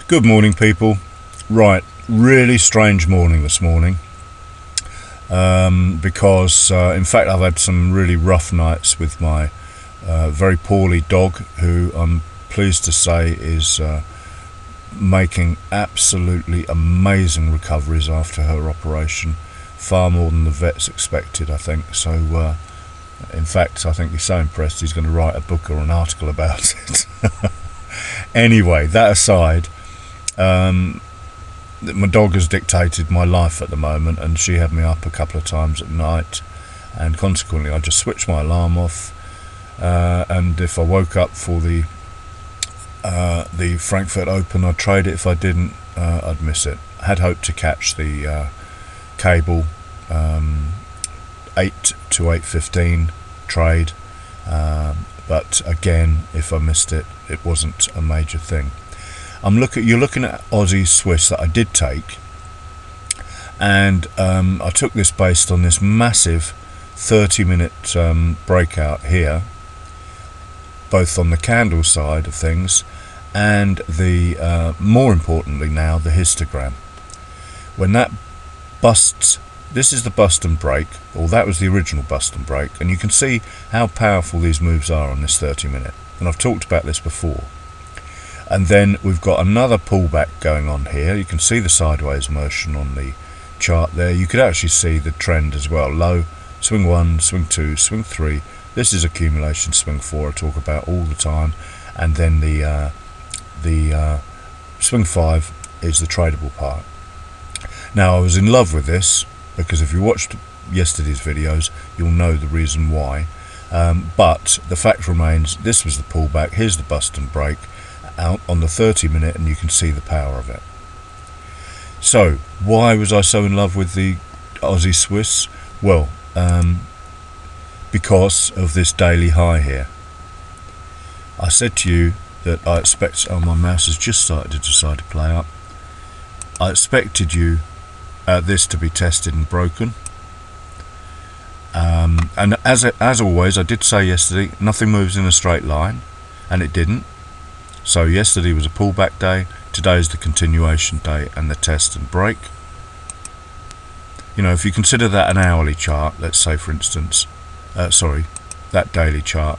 Good morning, people. Right, really strange morning this morning, because in fact I've had some really rough nights with my very poorly dog, who I'm pleased to say is making absolutely amazing recoveries after her operation, far more than the vets expected, I think. So in fact, I think he's so impressed he's going to write a book or an article about it. Anyway, that aside, my dog has dictated my life at the moment, and she had me up a couple of times at night, and consequently I just switched my alarm off, and if I woke up for the Frankfurt Open, I'd trade it. If I didn't, I'd miss it. I had hoped to catch the cable 8 to 8:15 trade, but again, if I missed it, it wasn't a major thing. You're looking at Aussie Swiss that I did take, and I took this based on this massive 30-minute breakout here, both on the candle side of things and the more importantly now, the histogram. When that busts, this is the bust and break, or that was the original bust and break, and you can see how powerful these moves are on this 30-minute, and I've talked about this before. And then we've got another pullback going on here. You can see the sideways motion on the chart there. You could actually see the trend as well. Low, swing 1, swing 2, swing 3. This is accumulation, swing 4 I talk about all the time. And then the swing 5 is the tradable part. Now, I was in love with this, because if you watched yesterday's videos, you'll know the reason why. But the fact remains, this was the pullback. Here's the bust and break out on the 30-minute, and you can see the power of it. So why was I so in love with the Aussie Swiss? Well, because of this daily high here. I said to you that I expect, oh, my mouse has just started to decide to play up. I expected this to be tested and broken, and as always, I did say yesterday, nothing moves in a straight line, and it didn't. So yesterday was a pullback day, today is the continuation day and the test and break. You know, if you consider that an hourly chart, let's say for instance, that daily chart,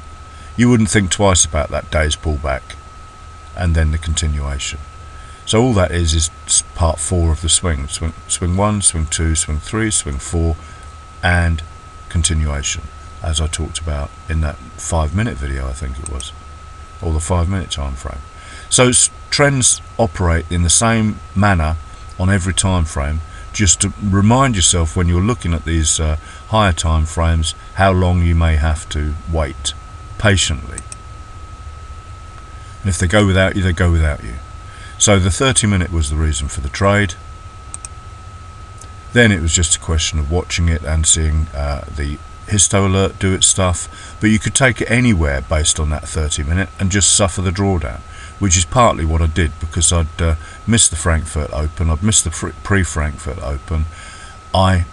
you wouldn't think twice about that day's pullback and then the continuation. So all that is part 4 of the swing. Swing 1, swing 2, swing 3, swing 4, and continuation, as I talked about in that 5-minute video, I think it was, or the 5-minute time frame. So trends operate in the same manner on every time frame, just to remind yourself when you're looking at these higher time frames how long you may have to wait patiently. And if they go without you, they go without you. So the 30-minute was the reason for the trade. Then it was just a question of watching it and seeing the histo alert do its stuff, but you could take it anywhere based on that 30-minute and just suffer the drawdown, which is partly what I did, because I'd missed the Frankfurt Open, I'd missed the pre-Frankfurt Open. I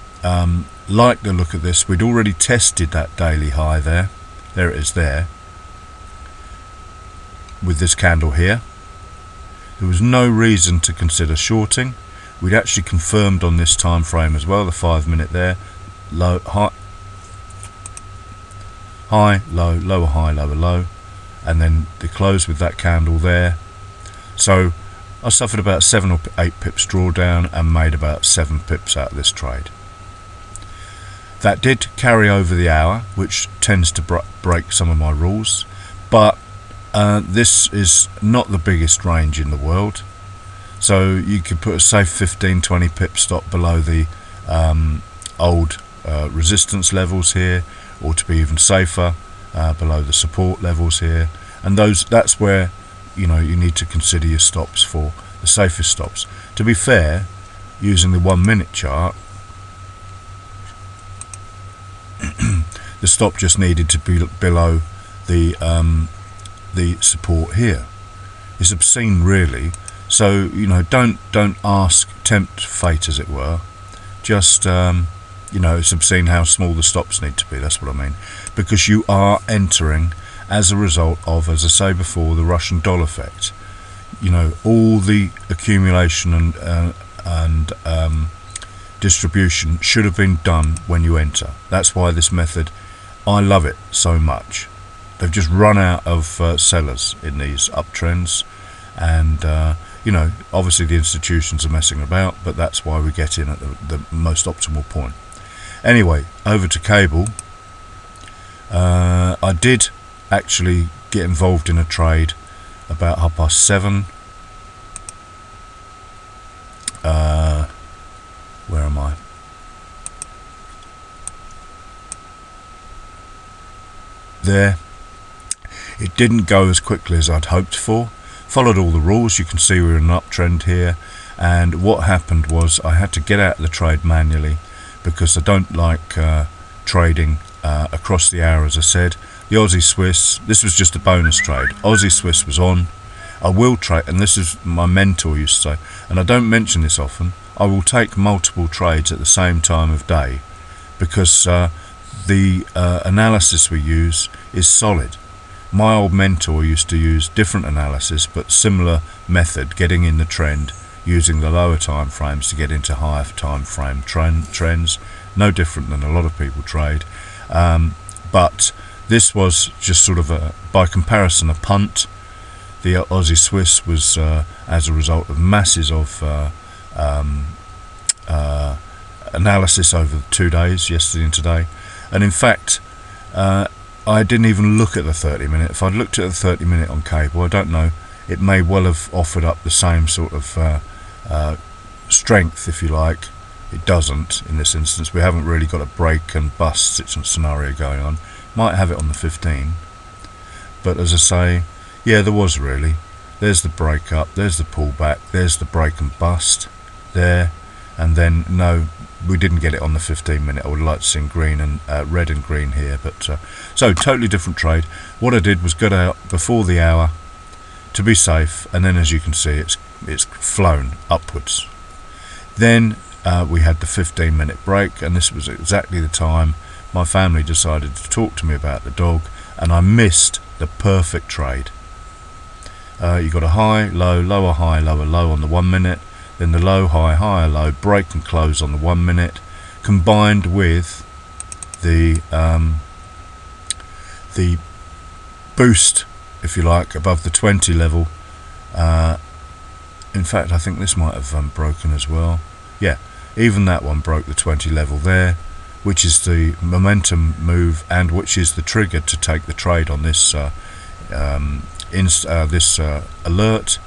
liked the look at this. We'd already tested that daily high there it is there, with this candle here. There was no reason to consider shorting. We'd actually confirmed on this time frame as well, the 5-minute there, low, high, low, lower high, lower low, and then the close with that candle there. So I suffered about 7 or 8 pips drawdown and made about 7 pips out of this trade. That did carry over the hour, which tends to break some of my rules, but this is not the biggest range in the world, so you could put a safe 15-20 pip stop below the old resistance levels here, or to be even safer, below the support levels here, and that's where you need to consider your stops for the safest stops. To be fair, using the 1-minute chart, the stop just needed to be below the support here. It's obscene, really. So don't tempt fate, as it were. Just it's obscene how small the stops need to be. That's what I mean, because you are entering as a result of, as I say before, the Russian doll effect. you know, all the accumulation and distribution should have been done when you enter. That's why this method, I love it so much. They've just run out of sellers in these uptrends, and you know, obviously the institutions are messing about, but that's why we get in at the most optimal point. Anyway, over to cable. I did actually get involved in a trade about 7:30. Where am I? There. It didn't go as quickly as I'd hoped for. Followed all the rules. You can see we're in an uptrend here, and what happened was I had to get out of the trade manually because I don't like trading across the hour. As I said, the Aussie Swiss, this was just a bonus trade. Aussie Swiss was on. I will trade, and this is my mentor used to say, and I don't mention this often, I will take multiple trades at the same time of day, because the analysis we use is solid. My old mentor used to use different analysis, but similar method, getting in the trend, using the lower time frames to get into higher time frame trends. No different than a lot of people trade, but this was just sort of by comparison, a punt. The Aussie Swiss was as a result of masses of analysis over 2 days, yesterday and today, and in fact I didn't even look at the 30-minute. If I'd looked at the 30-minute on cable, I don't know, it may well have offered up the same sort of strength, if you like. It doesn't in this instance. We haven't really got a break and bust scenario going on. Might have it on the 15, but as I say, yeah, there was really. There's the break up, there's the pullback, there's the break and bust there, and then no, we didn't get it on the 15-minute. I would like to see green and red and green here, but so totally different trade. What I did was get out before the hour to be safe, and then as you can see, it's flown upwards. Then we had the 15-minute break, and this was exactly the time my family decided to talk to me about the dog, and I missed the perfect trade. You got a high, low, lower, high, lower, low on the 1 minute, then the low, high, higher, low, break and close on the 1 minute, combined with the boost, if you like, above the 20 level. In fact, I think this might have broken as well. Yeah, even that one broke the 20 level there, which is the momentum move and which is the trigger to take the trade on this alert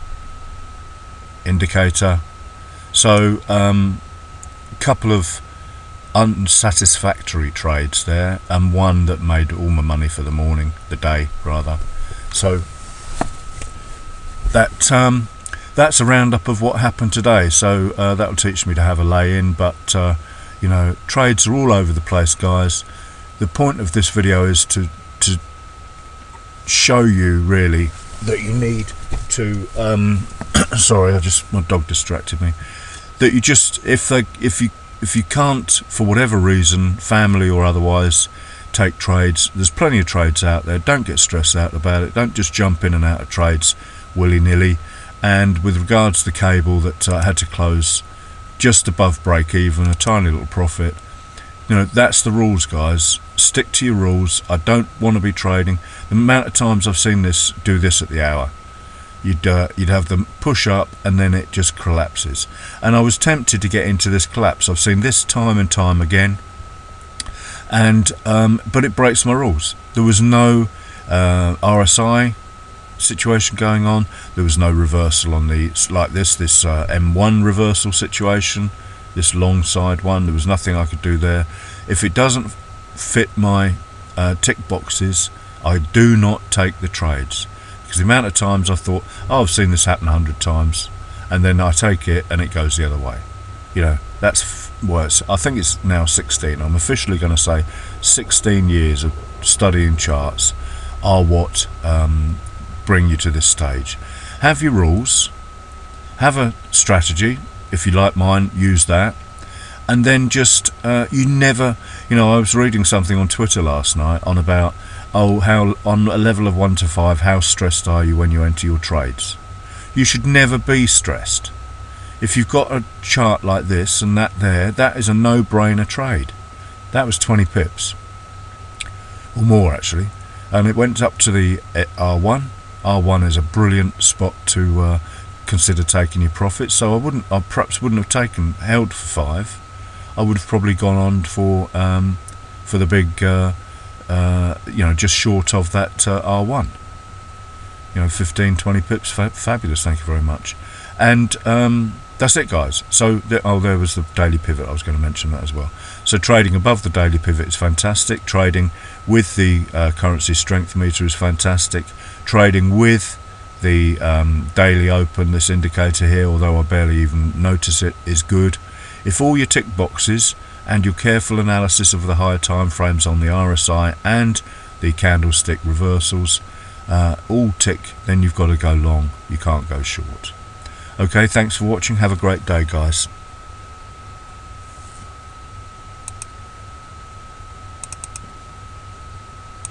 indicator. So a couple of unsatisfactory trades there, and one that made all my money for the morning, the day rather. So that's a roundup of what happened today. So that'll teach me to have a lay in, but you know, trades are all over the place, guys. The point of this video is to show you really that you need to sorry, my dog distracted me. That you just, if you can't, for whatever reason, family or otherwise, take trades, there's plenty of trades out there. Don't get stressed out about it. Don't just jump in and out of trades willy-nilly. And with regards to the cable that had to close just above break even, a tiny little profit, you know, that's the rules, guys. Stick to your rules. I don't want to be trading. The amount of times I've seen this do this at the hour, you'd have them push up and then it just collapses, and I was tempted to get into this collapse. I've seen this time and time again, and but it breaks my rules. There was no RSI situation going on. There was no reversal on the like this M1 reversal situation, this long side one. There was nothing I could do there. If it doesn't fit my tick boxes, I do not take the trades, because the amount of times I thought, oh, I've seen this happen 100 times, and then I take it and it goes the other way. You know, that's worse. I think it's now 16. I'm officially going to say 16 years of studying charts are what bring you to this stage. Have your rules, have a strategy. If you like mine, use that, and then just you never, you know, I was reading something on Twitter last night on about, oh, how on a level of 1 to 5, how stressed are you when you enter your trades? You should never be stressed. If you've got a chart like this and that there, that is a no-brainer trade. That was 20 pips. Or more, actually. And it went up to the R1. R1 is a brilliant spot to consider taking your profits. So I perhaps wouldn't have held for 5. I would have probably gone on for the big, just short of that R1. 15, 20 pips, fabulous. Thank you very much. And that's it, guys. So there was the daily pivot. I was going to mention that as well. So trading above the daily pivot is fantastic. Trading with the currency strength meter is fantastic. Trading with the daily open, this indicator here, although I barely even notice it, is good. If all your tick boxes and your careful analysis of the higher time frames on the RSI and the candlestick reversals all tick, then you've got to go long. You can't go short. Okay, thanks for watching. Have a great day, guys.